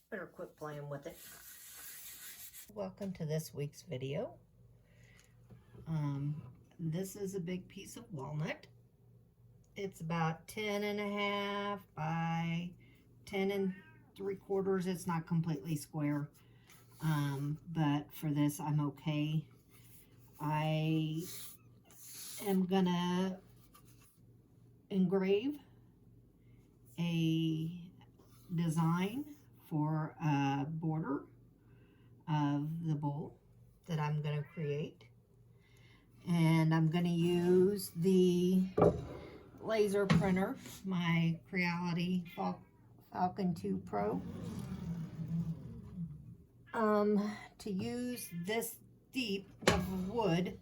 Better quit playing with it. Welcome to this week's video. This is a big piece of walnut. It's about 10.5 by 10 3/4. It's not completely square. But for this, I'm okay. I am gonna engrave a design for a border of the bowl that I'm going to create, and I'm going to use the laser printer, my Creality Falcon 2 Pro, to use this deep of wood.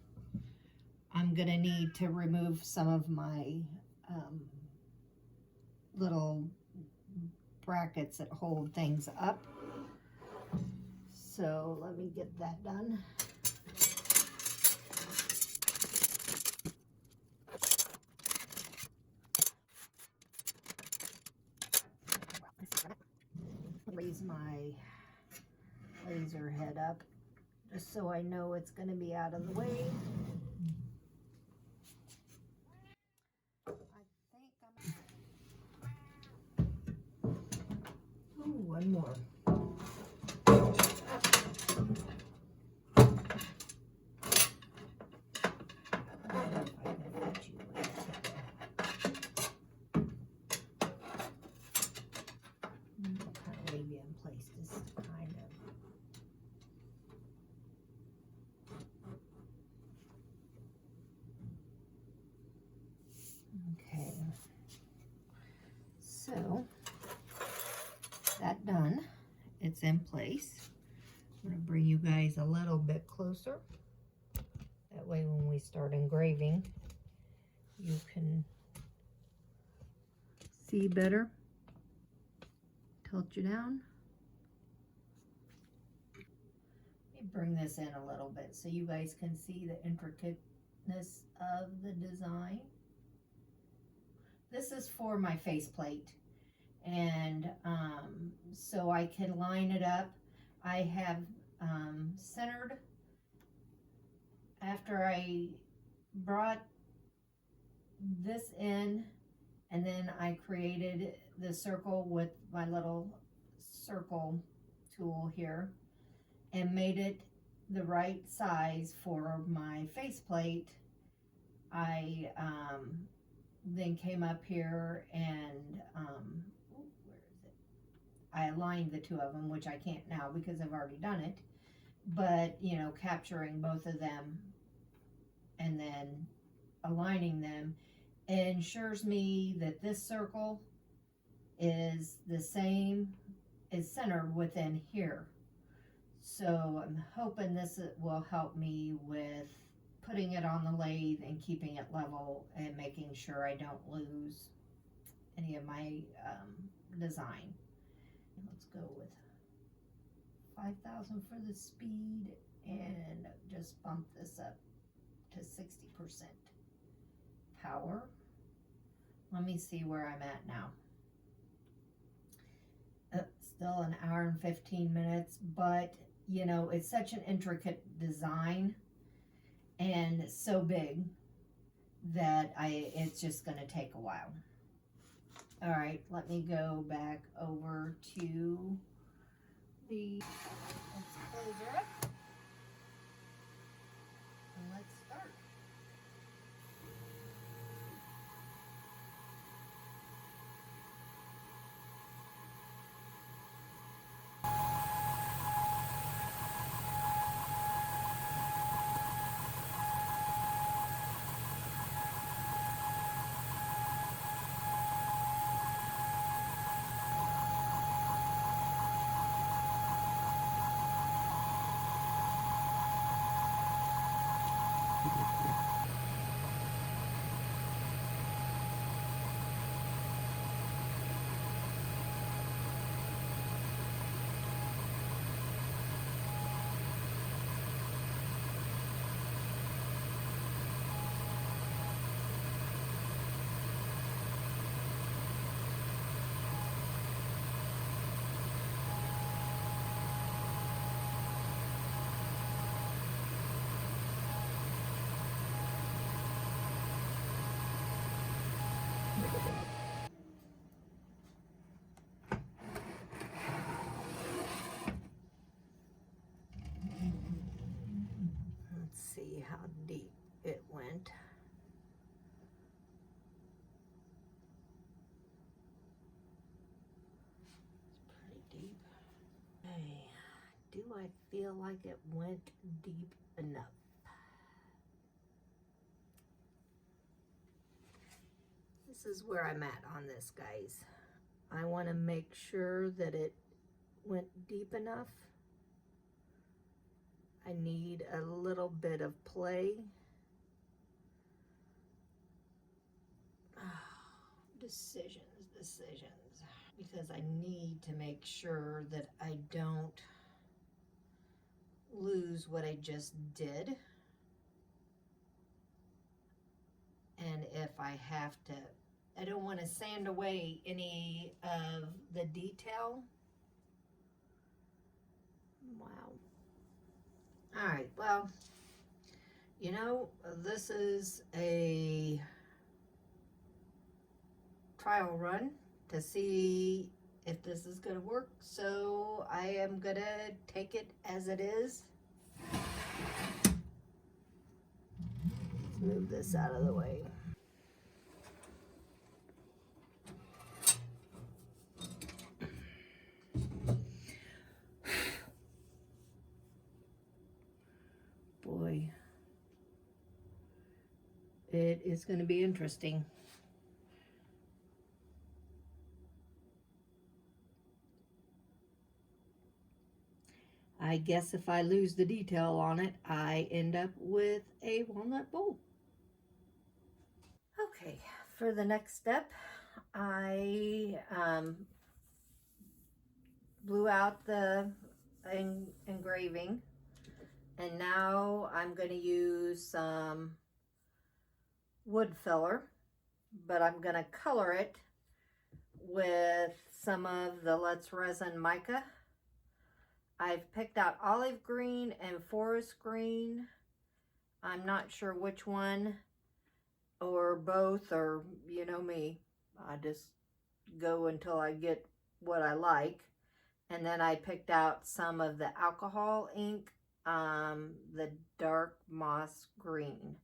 I'm going to need to remove some of my little brackets that hold things up. So let me get that done. Raise my laser head up just so I know it's going to be out of the way. One more. Leave you in place just kind of. Okay. So that done, it's in place. I'm going to bring you guys a little bit closer. That way when we start engraving, you can see better. Tilt you down. Let me bring this in a little bit so you guys can see the intricateness of the design. This is for my faceplate. And so I can line it up. I have centered, after I brought this in, and then I created the circle with my little circle tool here and made it the right size for my faceplate. I then came up here and I aligned the two of them, which I can't now because I've already done it, but you know, capturing both of them and then aligning them ensures me that this circle is the same, is centered within here. So I'm hoping this will help me with putting it on the lathe and keeping it level and making sure I don't lose any of my design. Let's go with 5,000 for the speed and just bump this up to 60% power. Let me see where I'm at now. Still an hour and 15 minutes, but you know, it's such an intricate design and so big that it's just going to take a while. All right, let me go back over to the, let's close her up and let's start. do I feel like it went deep enough? This is where I'm at on this, guys. I want to make sure that it went deep enough. I need a little bit of play. Decisions. Because I need to make sure that I don't lose what I just did. And if I have to, I don't want to sand away any of the detail. Wow. All right, well, you know, this is a trial run to see if this is going to work. So I am going to take it as it is. Let's move this out of the way. Boy, it is going to be interesting. I guess if I lose the detail on it, I end up with a walnut bowl. Okay, for the next step, I blew out the engraving, and now I'm going to use some wood filler, but I'm going to color it with some of the Let's Resin mica. I've picked out olive green and forest green. I'm not sure which one or both, or you know me, I just go until I get what I like. And then I picked out some of the alcohol ink, the dark moss green.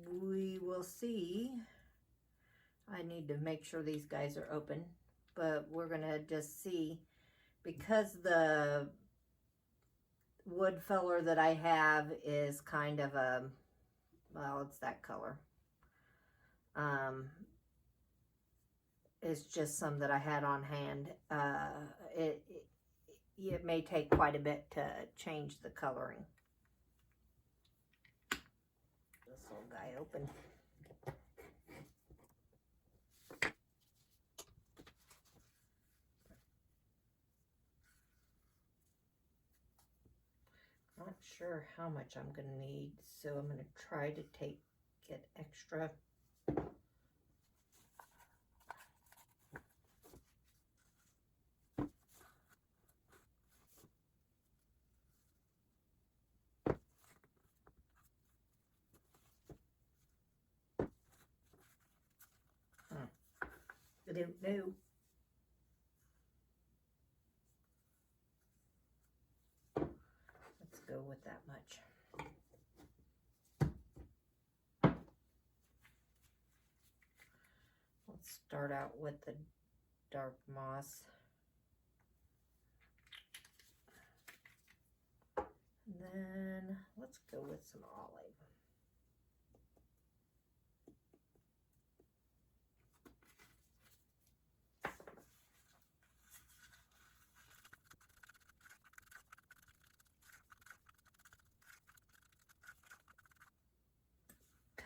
We will see. I need to make sure these guys are open, but we're gonna just see, because the wood filler that I have is kind of a, well, it's that color. It's just some that I had on hand. It may take quite a bit to change the coloring. This little guy open. Not sure how much I'm going to need, so I'm going to try to get extra. I don't know. Let's go with that much. Let's start out with the dark moss. And then let's go with some olive.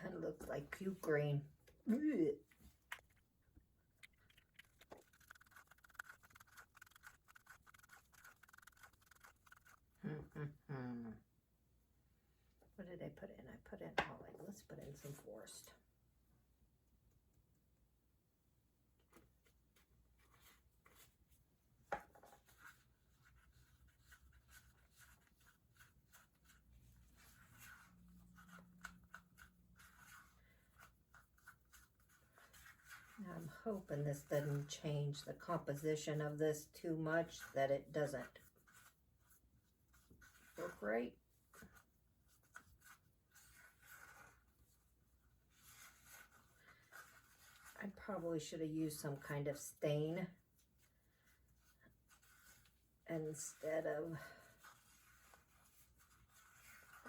Kind of looks like puke green. Ugh. What did I put in? I put in olive. Let's put in some forest. I'm hoping this doesn't change the composition of this too much, that it doesn't look right. I probably should have used some kind of stain. instead of,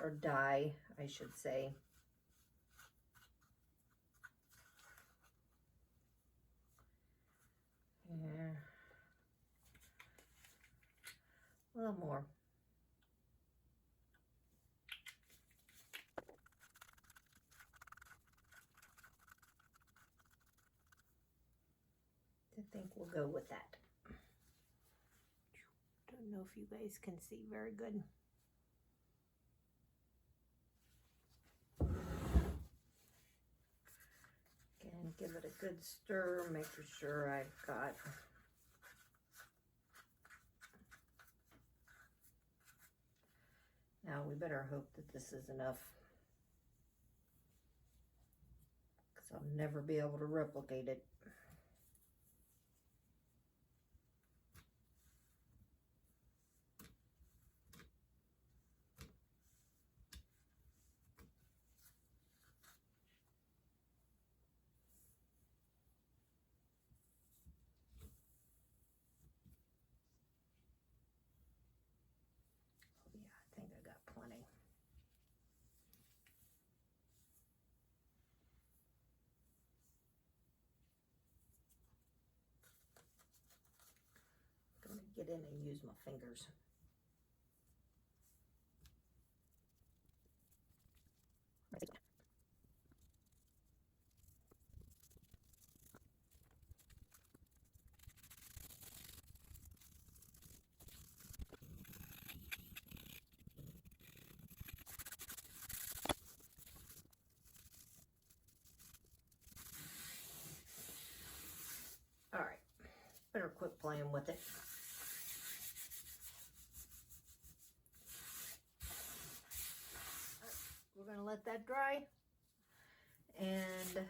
or dye, I should say. Yeah. A little more. I think we'll go with that. Don't know if you guys can see very good. Again, give it a good stir, making sure I've got now we better hope that this is enough, because I'll never be able to replicate it. Yeah, I think I got plenty. I'm gonna get in and use my fingers. All right, better quit playing with it. We're gonna let that dry, and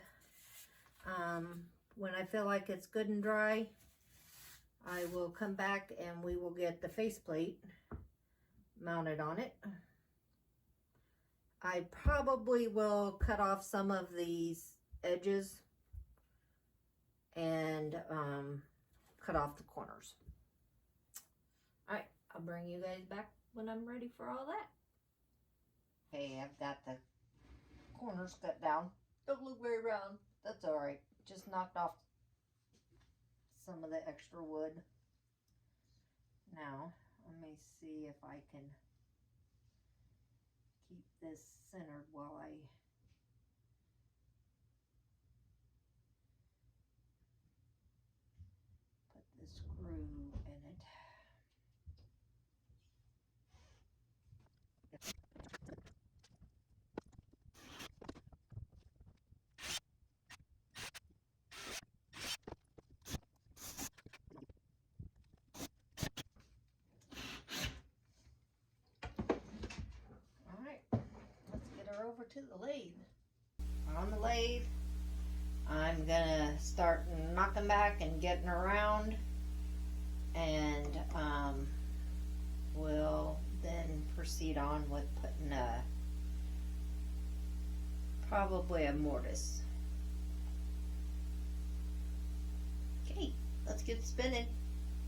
when I feel like it's good and dry, I will come back and we will get the faceplate mounted on it. I probably will cut off some of these edges and cut off the corners. All right, I'll bring you guys back when I'm ready for all that. Okay, I've got the corners cut down. Don't look very round. That's all right. Just knocked off some of the extra wood. Now, let me see if I can keep this centered while I put the screw in it. All right, let's get her over to the lathe. On the lathe, I'm gonna start knocking back and getting around, and we'll then proceed on with putting probably a mortise. Okay, let's get spinning.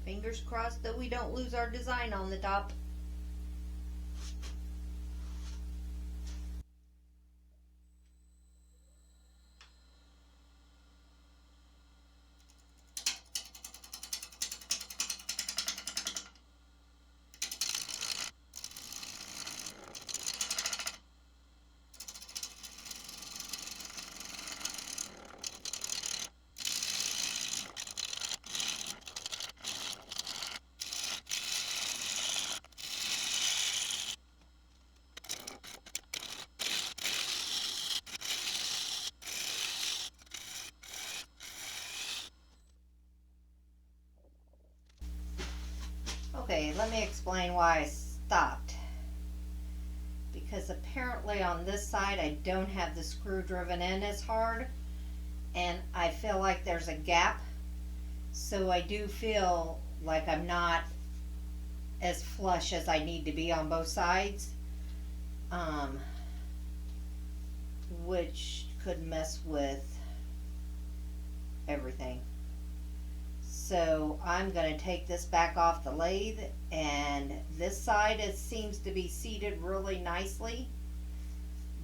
Fingers crossed that we don't lose our design on the top. Okay, let me explain why I stopped. Because apparently on this side I don't have the screw driven in as hard, and I feel like there's a gap, so I do feel like I'm not as flush as I need to be on both sides, which could mess with everything. So I'm going to take this back off the lathe, and this side seems to be seated really nicely,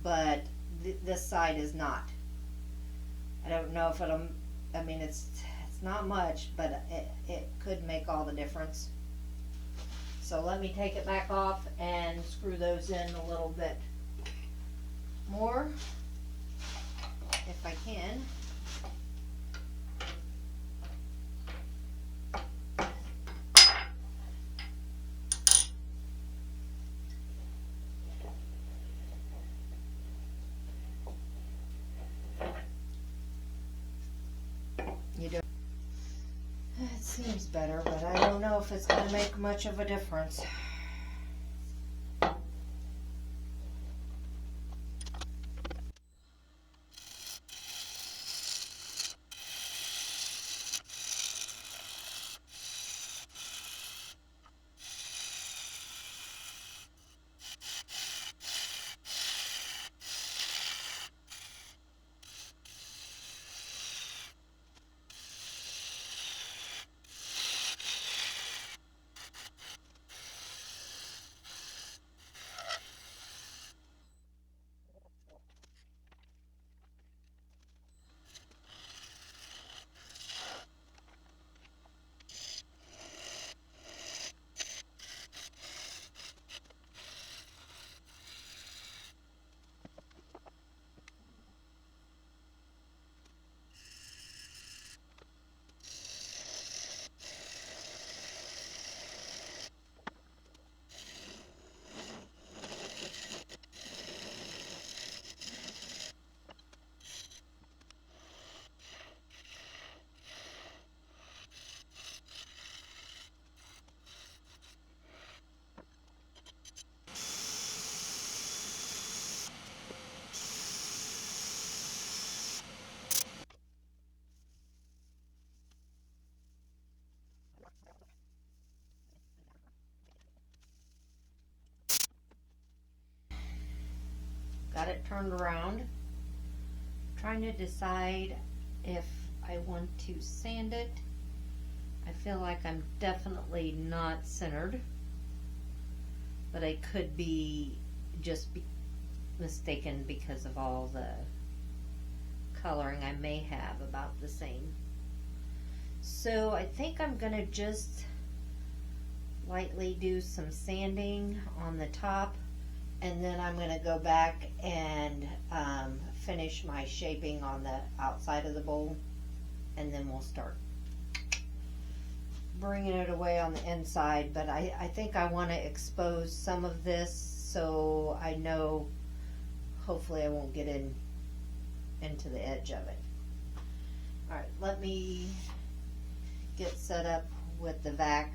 but this side is not. I don't know if it'll, I mean, it's not much, but it could make all the difference. So let me take it back off and screw those in a little bit more, if I can. It seems better, but I don't know if it's going to make much of a difference. Got it turned around. Trying to decide if I want to sand it. I feel like I'm definitely not centered, but I could be just mistaken because of all the coloring I may have about the same. So I think I'm gonna just lightly do some sanding on the top, and then I'm going to go back and finish my shaping on the outside of the bowl, and then we'll start bringing it away on the inside. But I think I want to expose some of this so I know hopefully I won't get into the edge of it. Alright, let me get set up with the vac.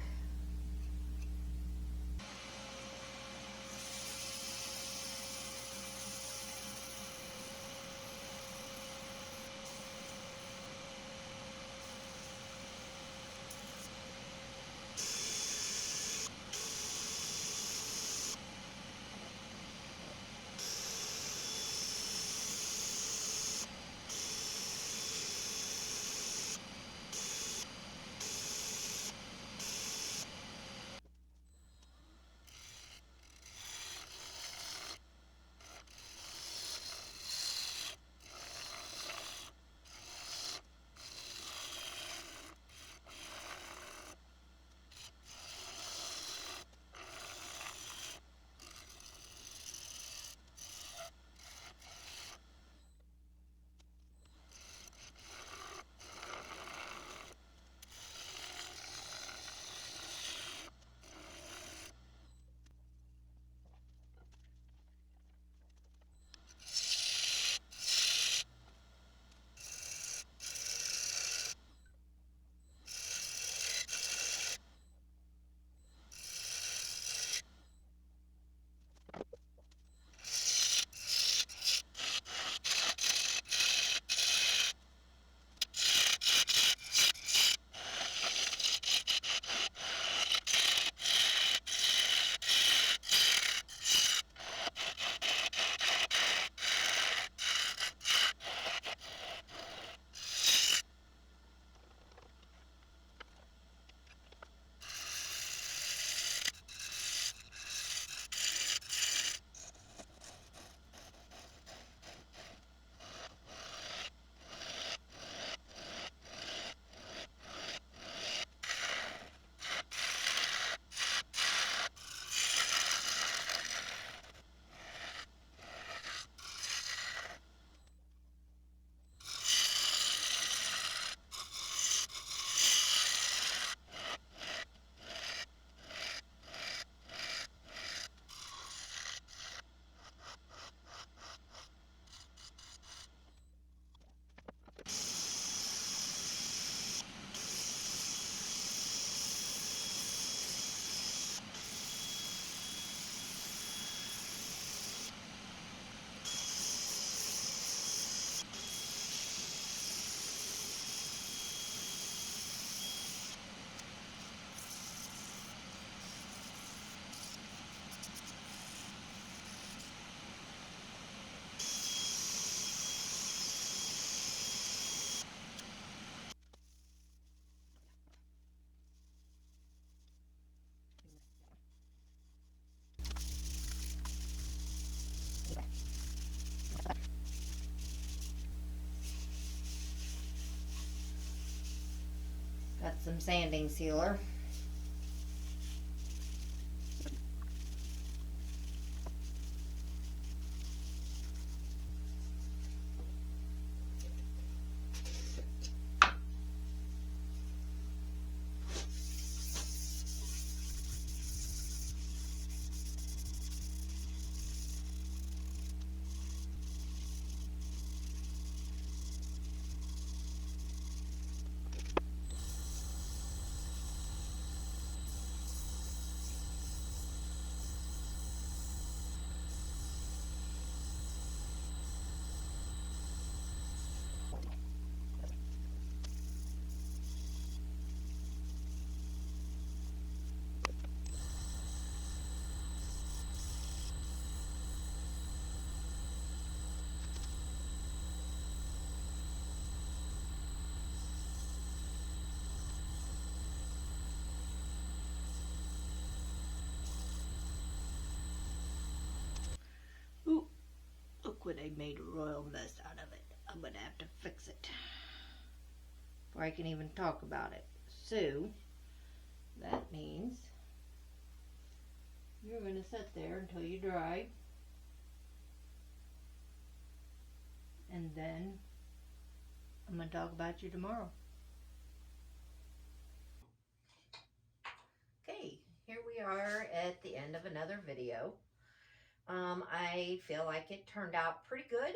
Got some sanding sealer. Ooh, look what I made a royal mess out of it. I'm gonna have to fix it before I can even talk about it. So, that means you're gonna sit there until you dry. And then I'm gonna talk about you tomorrow. Okay, here we are at the end of another video. I feel like it turned out pretty good.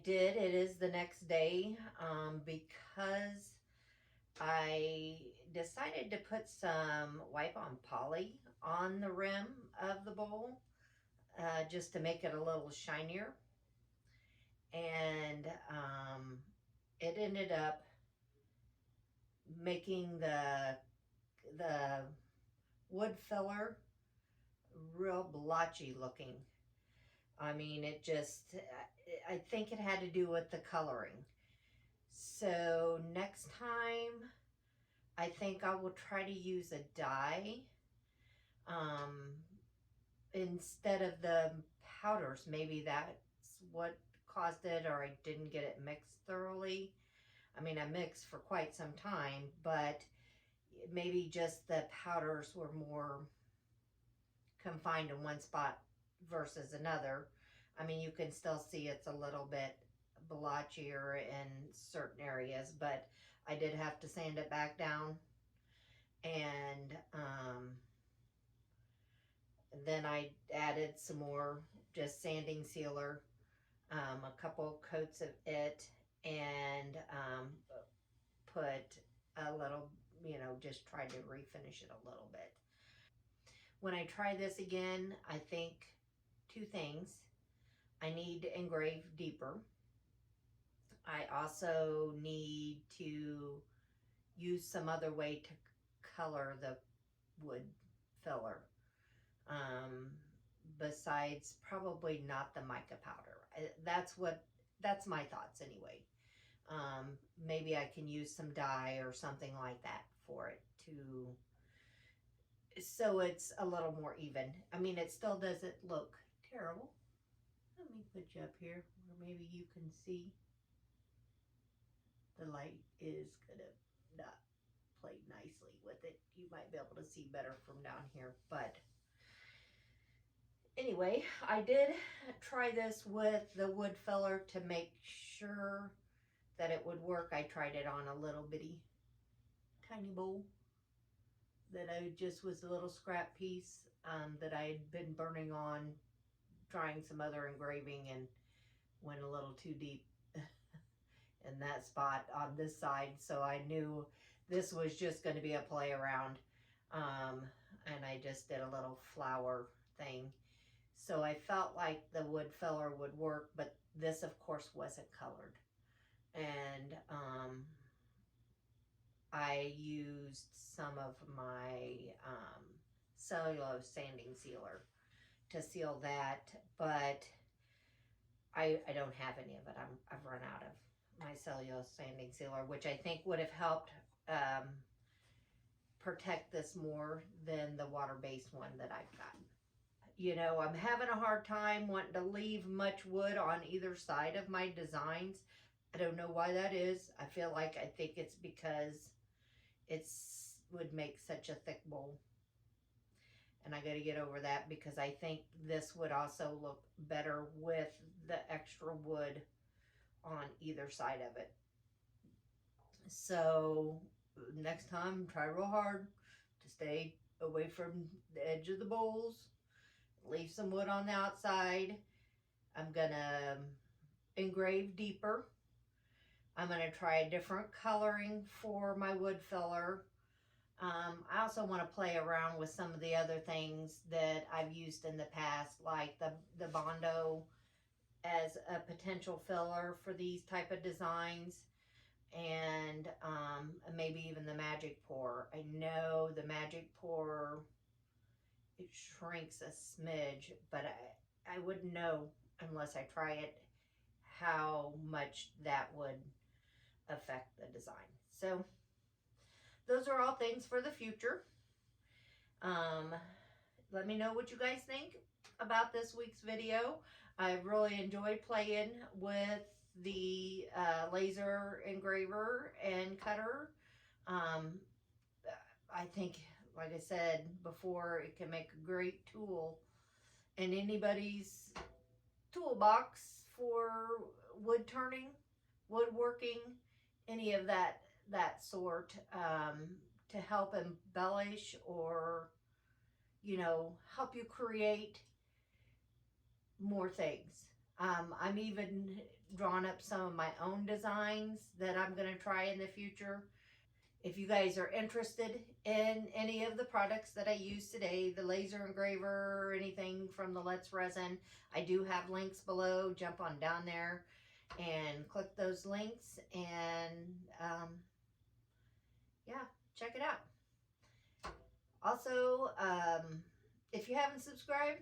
It is the next day, because I decided to put some wipe on poly on the rim of the bowl, just to make it a little shinier. And it ended up making the wood filler real blotchy looking. I mean, I think it had to do with the coloring. So next time, I think I will try to use a dye, um, instead of the powders. Maybe that's what caused it, or I didn't get it mixed thoroughly. I mean, I mixed for quite some time, but maybe just the powders were more confined in one spot versus another. I mean, you can still see it's a little bit blotchier in certain areas, but I did have to sand it back down. And then I added some more just sanding sealer, a couple coats of it, and put a little, just tried to refinish it a little bit. When I try this again, I think two things. I need to engrave deeper. I also need to use some other way to color the wood filler, um, besides probably not the mica powder. That's my thoughts anyway. Maybe I can use some dye or something like that for it to, so it's a little more even. I mean, it still doesn't look terrible. Let me put you up here where maybe you can see. The light is gonna not play nicely with it. You might be able to see better from down here, but anyway, I did try this with the wood filler to make sure that it would work. I tried it on a little bitty tiny bowl that I just was a little scrap piece, that I had been burning on trying some other engraving, and went a little too deep in that spot on this side. So I knew this was just going to be a play around. And I just did a little flower thing. So I felt like the wood filler would work, but this of course wasn't colored. And I used some of my cellulose sanding sealer to seal that, but I don't have any of it. I've run out of my cellulose sanding sealer, which I think would have helped protect this more than the water-based one that I've got. I'm having a hard time wanting to leave much wood on either side of my designs, I don't know why that is. I think it's because would make such a thick bowl. And I got to get over that because I think this would also look better with the extra wood on either side of it. So next time, try real hard to stay away from the edge of the bowls. Leave some wood on the outside. I'm gonna engrave deeper. I'm gonna try a different coloring for my wood filler. I also want to play around with some of the other things that I've used in the past, like the Bondo as a potential filler for these type of designs, and maybe even the magic pour. I know the magic pour, it shrinks a smidge, but I wouldn't know unless I try it how much that would affect the design. So those are all things for the future. Let me know what you guys think about this week's video. I really enjoyed playing with the laser engraver and cutter. I think, like I said before, it can make a great tool in anybody's toolbox for wood turning, woodworking, any of that sort, to help embellish or, you know, help you create more things. I'm even drawn up some of my own designs that I'm going to try in the future. If you guys are interested in any of the products that I use today, the laser engraver or anything from the Let's Resin, I do have links below. Jump on down there and click those links, and yeah, check it out. Also, if you haven't subscribed,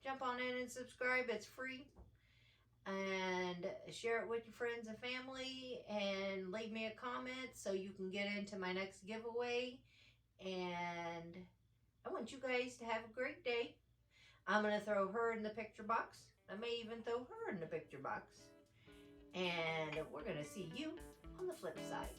jump on in and subscribe. It's free. And share it with your friends and family, and leave me a comment so you can get into my next giveaway. And I want you guys to have a great day. I'm going to throw her in the picture box. I may even throw her in the picture box. And we're going to see you on the flip side.